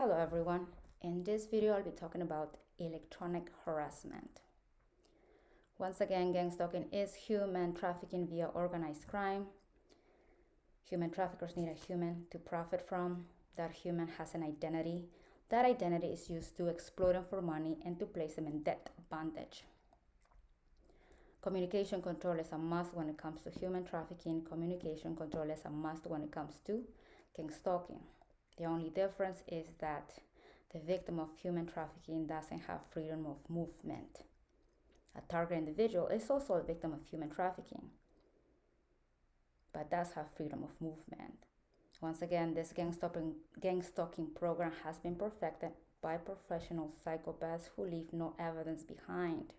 Hello everyone. In this video I'll be talking about electronic harassment. Once again, gangstalking is human trafficking via organized crime. Human traffickers need a human to profit from. That human has an identity. That identity is used to exploit them for money and to place them in debt bondage. Communication control is a must when it comes to human trafficking. Communication control is a must when it comes to gangstalking. The only difference is that the victim of human trafficking doesn't have freedom of movement. A target individual is also a victim of human trafficking, but does have freedom of movement. Once again, this gangstalking program has been perfected by professional psychopaths who leave no evidence behind.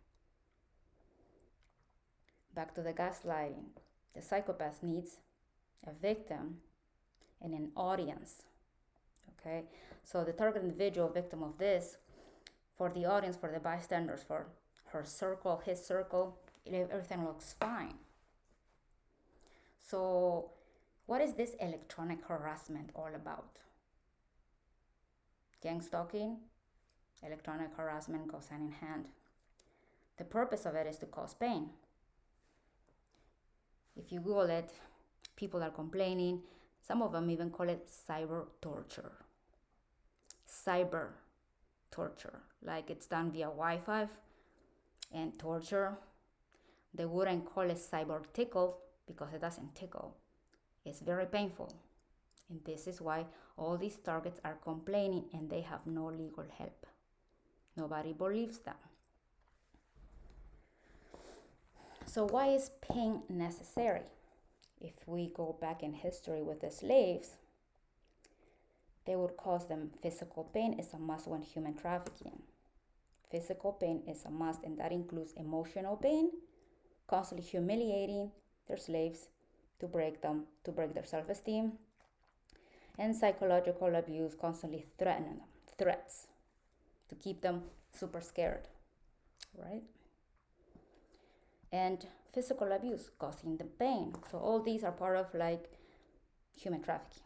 Back to the gaslighting. The psychopath needs a victim and an audience. Okay, so the target individual victim of this, for the audience, for the bystanders, for her circle, his circle, everything looks fine. So what is this electronic harassment all about? Gangstalking, electronic harassment goes hand in hand. The purpose of it is to cause pain. If you Google it, people are complaining. Some of them even call it cyber torture. Cyber torture, like it's done via Wi-Fi and torture. They wouldn't call it cyber tickle because it doesn't tickle. It's very painful. And this is why all these targets are complaining and they have no legal help. Nobody believes them. So why is pain necessary? If we go back in history with the slaves, they would cause them physical pain is a must when human trafficking. Physical pain is a must, and that includes emotional pain, constantly humiliating their slaves to break their self-esteem, and psychological abuse, constantly threatening them, threats to keep them super scared, right? And physical abuse causing them pain. So all these are part of like human trafficking.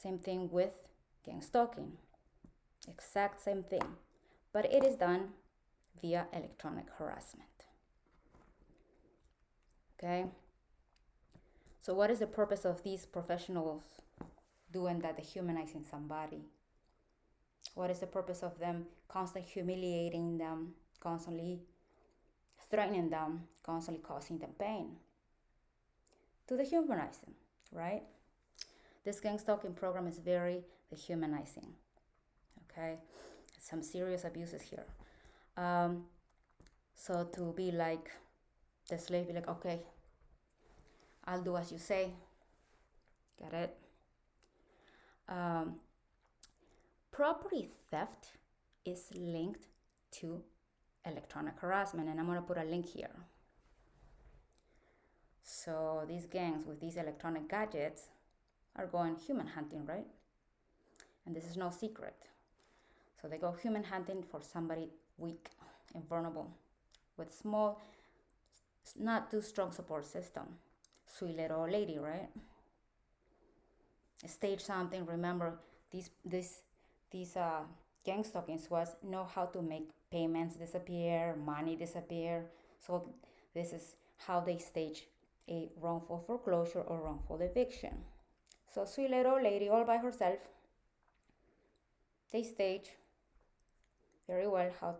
Same thing with gangstalking. Exact same thing. But it is done via electronic harassment. Okay? So what is the purpose of these professionals doing that, dehumanizing somebody? What is the purpose of them constantly humiliating them, constantly threatening them, constantly causing them pain? To dehumanize them, right? This gangstalking program is very dehumanizing. Okay, some serious abuses here. So to be like the slave, be like, okay, I'll do as you say. Got it? Property theft is linked to electronic harassment, and I'm gonna put a link here. So these gangs with these electronic gadgets are going human hunting, right? And this is no secret. So they go human hunting for somebody weak and vulnerable with small, not too strong support system. Sweet little lady, right? Stage something. Remember, these gangstalking squads know how to make payments disappear, money disappear. So this is how they stage a wrongful foreclosure or wrongful eviction. So sweet little lady all by herself, they stage very well how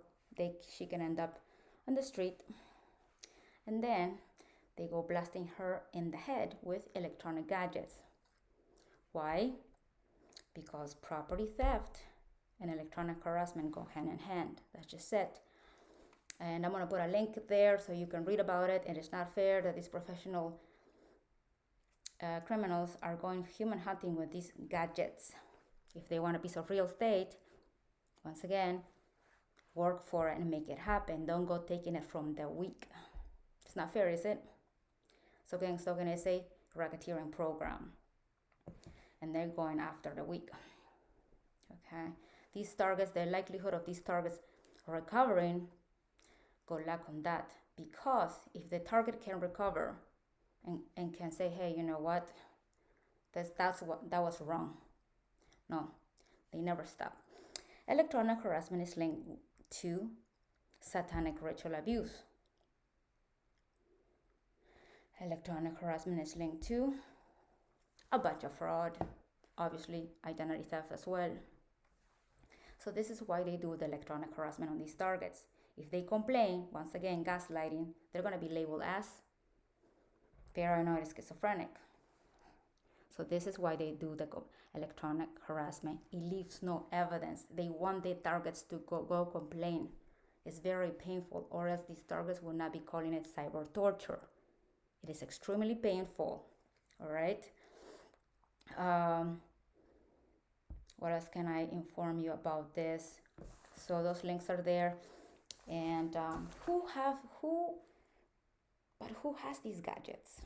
she can end up on the street, and then they go blasting her in the head with electronic gadgets. Why? Because property theft and electronic harassment go hand in hand. That's just it. And I'm going to put a link there so you can read about it. And it's not fair that these professional criminals are going human hunting with these gadgets. If they want a piece of real estate, once again, work for it and make it happen. Don't go taking it from the weak. It's not fair, is it? So gangstalking is a racketeering program, and they're going after the weak. Okay, these targets, the likelihood of these targets recovering, good luck on that. Because if the target can recover and can say, hey, you know what, that was wrong. No, they never stop. Electronic harassment is linked to satanic ritual abuse. Electronic harassment is linked to a bunch of fraud, obviously identity theft as well. So this is why they do the electronic harassment on these targets. If they complain, once again, gaslighting, they're going to be labeled as paranoid schizophrenic. So this is why they do the electronic harassment. It leaves no evidence. They want their targets to go complain. It's very painful, or else these targets will not be calling it cyber torture. It is extremely painful. All right. What else can I inform you about this? So those links are there. And who has these gadgets?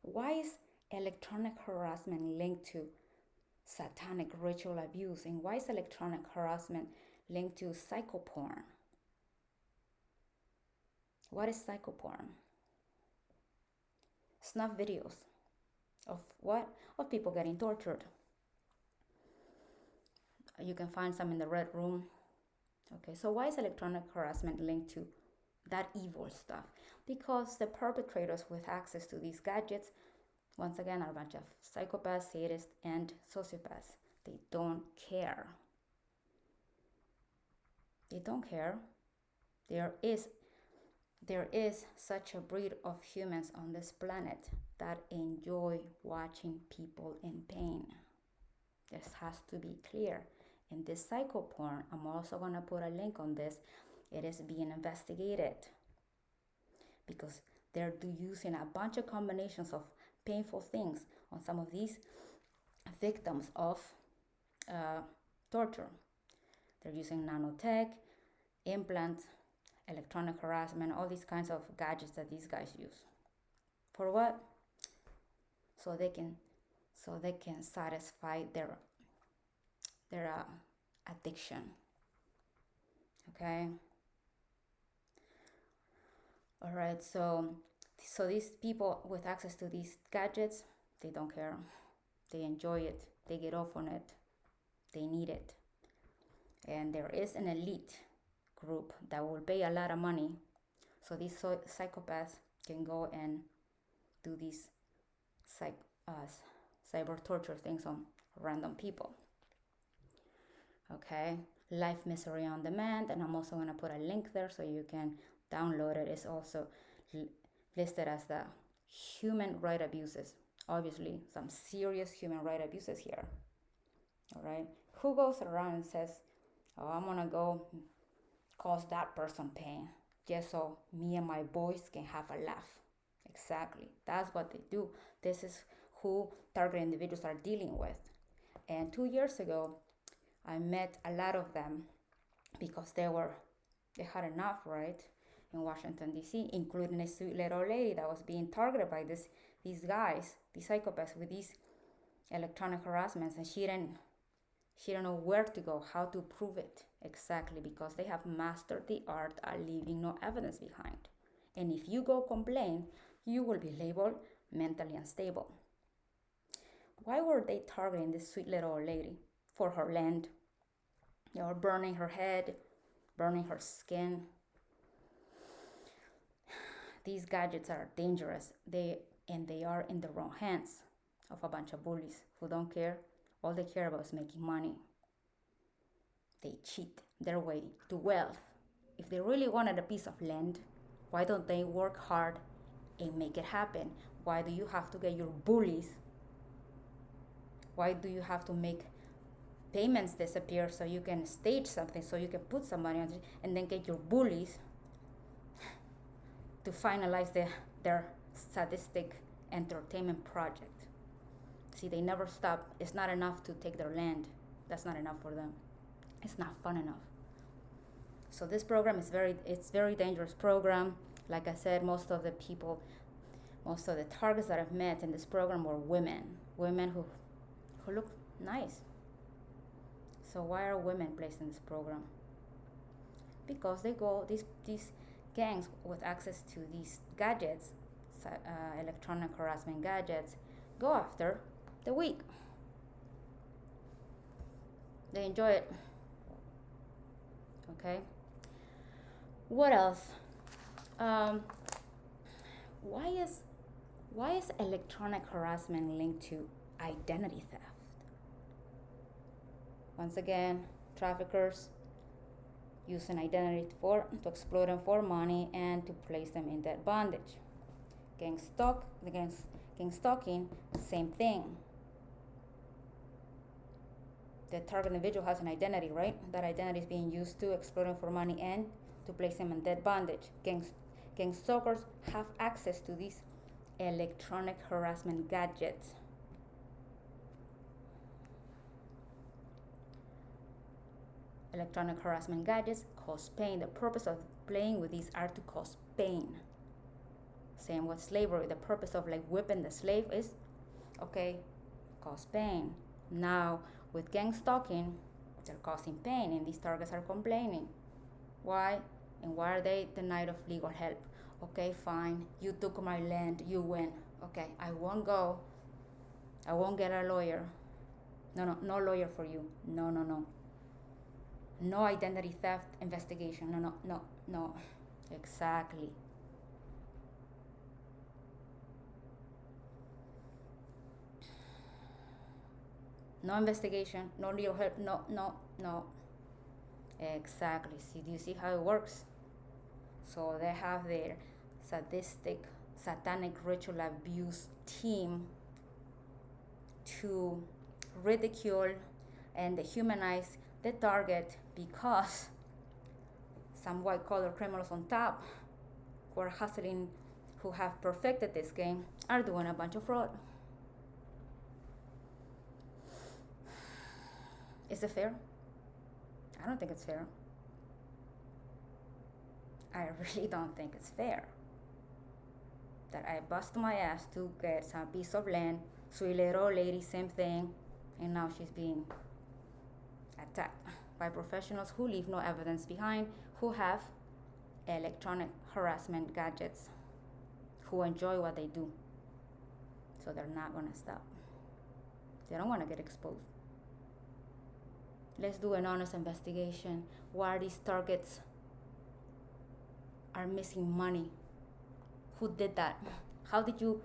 Why is electronic harassment linked to satanic ritual abuse? And why is electronic harassment linked to psychoporn? What is psychoporn? Snuff videos of what? Of people getting tortured. You can find some in the Red Room. Okay, so why is electronic harassment linked to that evil stuff? Because the perpetrators with access to these gadgets, once again, are a bunch of psychopaths, sadists, and sociopaths. They don't care. They don't care. There is such a breed of humans on this planet that enjoy watching people in pain. This has to be clear. In this psychoporn, I'm also going to put a link on this. It is being investigated because they're using a bunch of combinations of painful things on some of these victims of torture. They're using nanotech, implants, electronic harassment, all these kinds of gadgets that these guys use. For what? So they can satisfy their addiction. Okay. All right. So these people with access to these gadgets, they don't care. They enjoy it. They get off on it. They need it. And there is an elite group that will pay a lot of money, so these psychopaths can go and do these cyber torture things on random people. Okay, Life Misery on Demand, and I'm also going to put a link there so you can download it. It's also listed as the human right abuses. Obviously, some serious human right abuses here. All right, who goes around and says, "Oh, I'm gonna go cause that person pain just so me and my boys can have a laugh"? Exactly, that's what they do. This is who target individuals are dealing with. And 2 years ago, I met a lot of them because they had enough, right, in Washington D.C., including a sweet little lady that was being targeted by these guys, these psychopaths, with these electronic harassments, and she didn't know where to go, how to prove it exactly, because they have mastered the art at leaving no evidence behind. And if you go complain, you will be labeled mentally unstable. Why were they targeting this sweet little old lady? For her land. They were burning her head, burning her skin. These gadgets are dangerous. They are in the wrong hands of a bunch of bullies who don't care. All they care about is making money. They cheat their way to wealth. If they really wanted a piece of land, why don't they work hard and make it happen? Why do you have to get your bullies? Why do you have to make payments disappear so you can stage something, so you can put some money on it, and then get your bullies to finalize their sadistic entertainment project? See, they never stop. It's not enough to take their land. That's not enough for them. It's not fun enough. So this program is very dangerous program. Like I said, most of the targets that I've met in this program were women who look nice. So why are women placed in this program? Because these gangs with access to these gadgets, electronic harassment gadgets, go after the weak. They enjoy it. Okay. What else? Um, why is why is electronic harassment linked to identity theft? Once again, traffickers use an identity to exploit them for money and to place them in debt bondage. Gangstalking, same thing. The target individual has an identity, right? That identity is being used to exploit them for money and to place them in debt bondage. Gangstalkers have access to these electronic harassment gadgets. Electronic harassment gadgets cause pain. The purpose of playing with these are to cause pain. Same with slavery. The purpose of like whipping the slave is, okay, cause pain. Now with gang stalking, they're causing pain, and these targets are complaining. Why? And why are they denied of legal help? Okay, fine. You took my land. You win. Okay, I won't go. I won't get a lawyer. No lawyer for you. No. No identity theft investigation. No. Exactly. No investigation. No legal help. No. Exactly. See, do you see how it works? So they have their satanic ritual abuse team to ridicule and dehumanize the target because some white collar criminals on top who are hustling, who have perfected this game, are doing a bunch of fraud. Is it fair? I don't think it's fair. I really don't think it's fair that I bust my ass to get some piece of land, sweet little old lady, same thing, and now she's being attacked by professionals who leave no evidence behind, who have electronic harassment gadgets, who enjoy what they do. So they're not gonna stop. They don't wanna get exposed. Let's do an honest investigation. Why are these targets are missing money? Who did that? How did you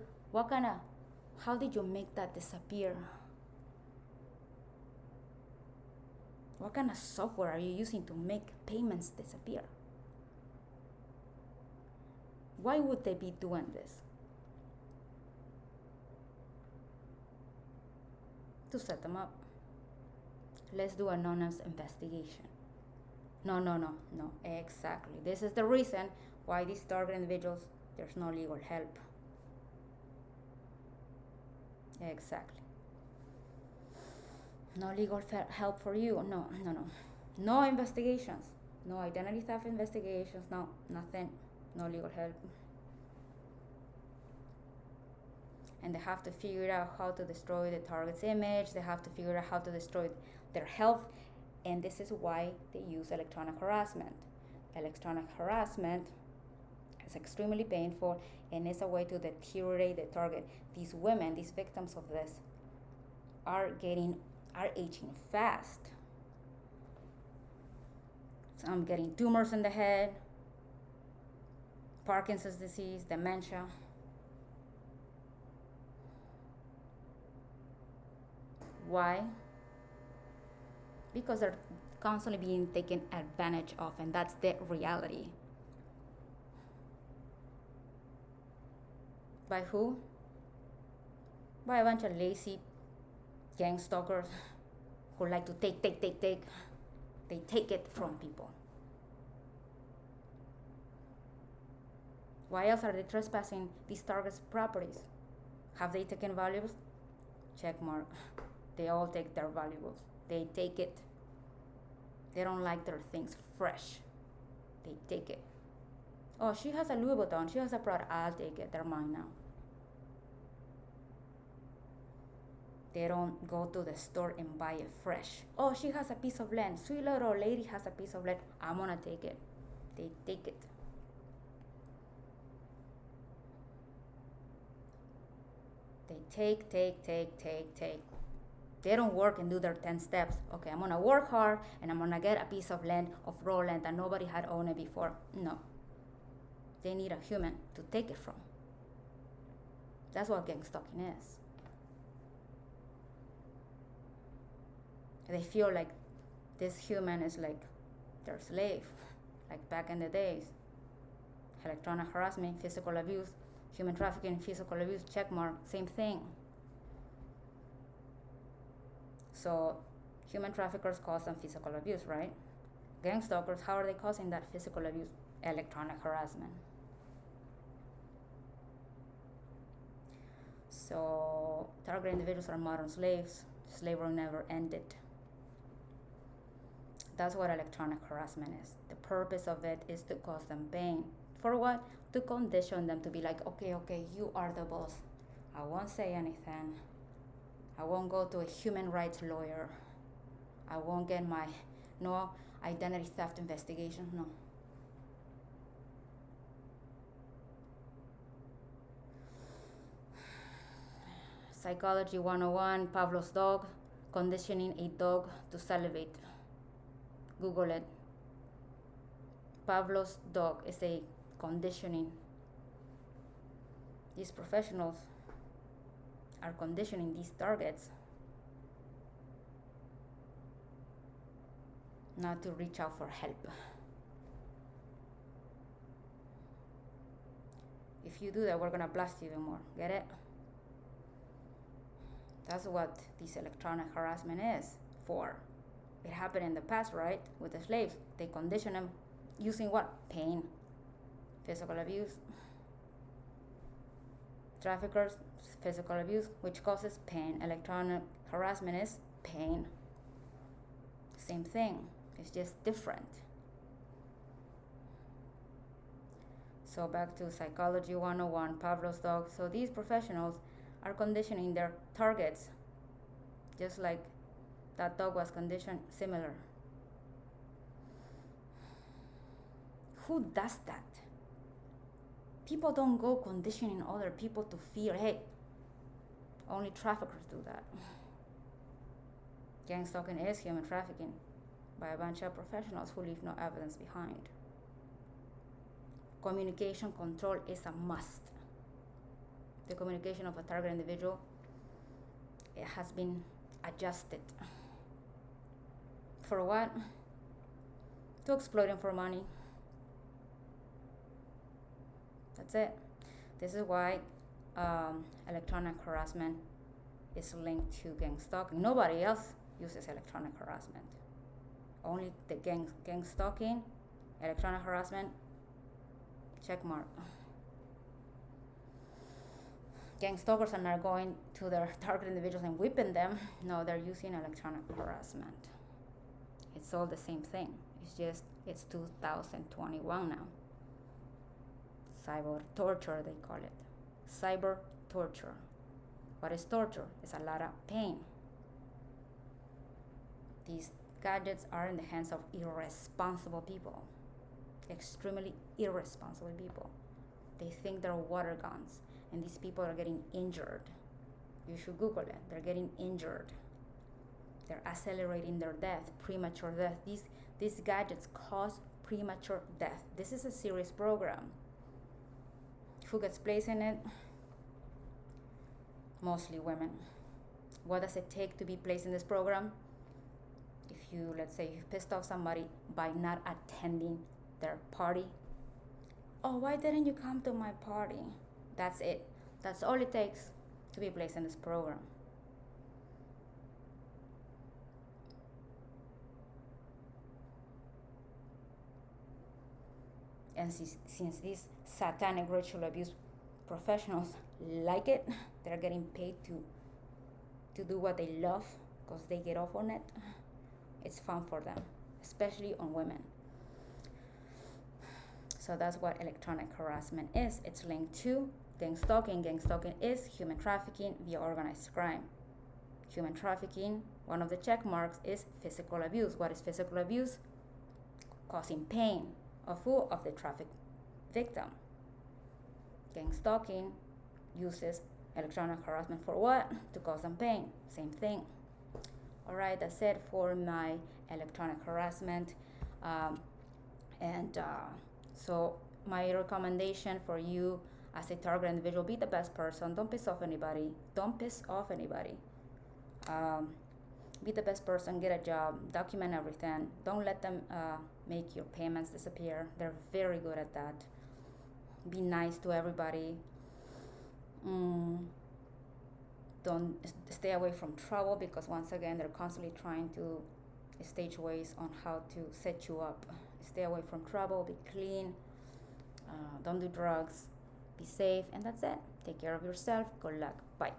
make that disappear? What kind of software are you using to make payments disappear? Why would they be doing this? To set them up. Let's do an honest investigation. No. Exactly. This is the reason why these target individuals, there's no legal help. Exactly. No legal help for you. No. No investigations. No identity theft investigations. No, nothing. No legal help. And they have to figure out how to destroy the target's image. They have to figure out how to destroy their health. And this is why they use electronic harassment. Electronic harassment is extremely painful and is a way to deteriorate the target. These women, these victims of this, are aging fast. Some getting tumors in the head, Parkinson's disease, dementia. Why? Because they're constantly being taken advantage of, and that's the reality. By who? By a bunch of lazy gang stalkers who like to take. They take it from people. Why else are they trespassing these targets' properties? Have they taken valuables? Check mark. They all take their valuables. They take it. They don't like their things fresh. They take it. Oh, she has a Louis Vuitton. She has a Prada. I'll take it. They're mine now. They don't go to the store and buy it fresh. Oh, she has a piece of land. Sweet little lady has a piece of land. I'm gonna take it. They take it. They take. They don't work and do their 10 steps. Okay, I'm gonna work hard and I'm gonna get a piece of land, of raw land that nobody had owned it before. No. They need a human to take it from. That's what gangstalking is. They feel like this human is like their slave, like back in the days. Electronic harassment, physical abuse, human trafficking, physical abuse, check mark, same thing. So human traffickers cause them physical abuse, right? Gangstalkers, how are they causing that physical abuse? Electronic harassment. So target individuals are modern slaves. Slavery never ended. That's what electronic harassment is. The purpose of it is to cause them pain. For what? To condition them to be like, okay, you are the boss. I won't say anything. I won't go to a human rights lawyer. I won't get my no identity theft investigation. No. Psychology 101, Pavlov's dog, conditioning a dog to salivate. Google it. Pavlov's dog is a conditioning. These professionals are conditioning these targets not to reach out for help. If you do that, we're gonna blast you even more. Get it? That's what this electronic harassment is for. It happened in the past, right? With the slaves. They condition them using what? Pain. Physical abuse. Traffickers, physical abuse, which causes pain. Electronic harassment is pain. Same thing. It's just different. So back to Psychology 101, Pavlov's dog. So these professionals are conditioning their targets just like that dog was conditioned, similar. Who does that? People don't go conditioning other people to fear. Hey, only traffickers do that. Gangstalking is human trafficking by a bunch of professionals who leave no evidence behind. Communication control is a must. The communication of a target individual, it has been adjusted. For what? To exploit him for money. That's it. This is why electronic harassment is linked to gangstalking. Nobody else uses electronic harassment. Only the gangstalking, electronic harassment, check mark. Gangstalkers are not going to their target individuals and whipping them. No, they're using electronic harassment. It's all the same thing. It's 2021 now. Cyber torture, they call it. Cyber torture. What is torture? It's a lot of pain. These gadgets are in the hands of irresponsible people. Extremely irresponsible people. They think they're water guns, and these people are getting injured. You should Google it. They're getting injured. They're accelerating their death, premature death. These gadgets cause premature death. This is a serious program. Who gets placed in it? Mostly women. What does it take to be placed in this program? If you, let's say, you pissed off somebody by not attending their party. Oh, why didn't you come to my party? That's it. That's all it takes to be placed in this program. And since these satanic ritual abuse professionals like it, they're getting paid to do what they love because they get off on it. It's fun for them, especially on women. So that's what electronic harassment is. It's linked to gangstalking. Gangstalking is human trafficking via organized crime. Human trafficking, one of the check marks is physical abuse. What is physical abuse? Causing pain. Of who? Of the traffic victim. Gangstalking uses electronic harassment for what? To cause them pain. Same thing. All right, that's it for my electronic harassment. Um, and so my recommendation for you as a target individual: be the best person. Don't piss off anybody. Don't piss off anybody. Um, be the best person. Get a job. Document everything. Don't let them make your payments disappear. They're very good at that. Be nice to everybody. Mm, don't stay away from trouble, because once again they're constantly trying to stage ways on how to set you up. Stay away from trouble. Be clean. Don't do drugs. Be safe, and that's it. Take care of yourself. Good luck. Bye.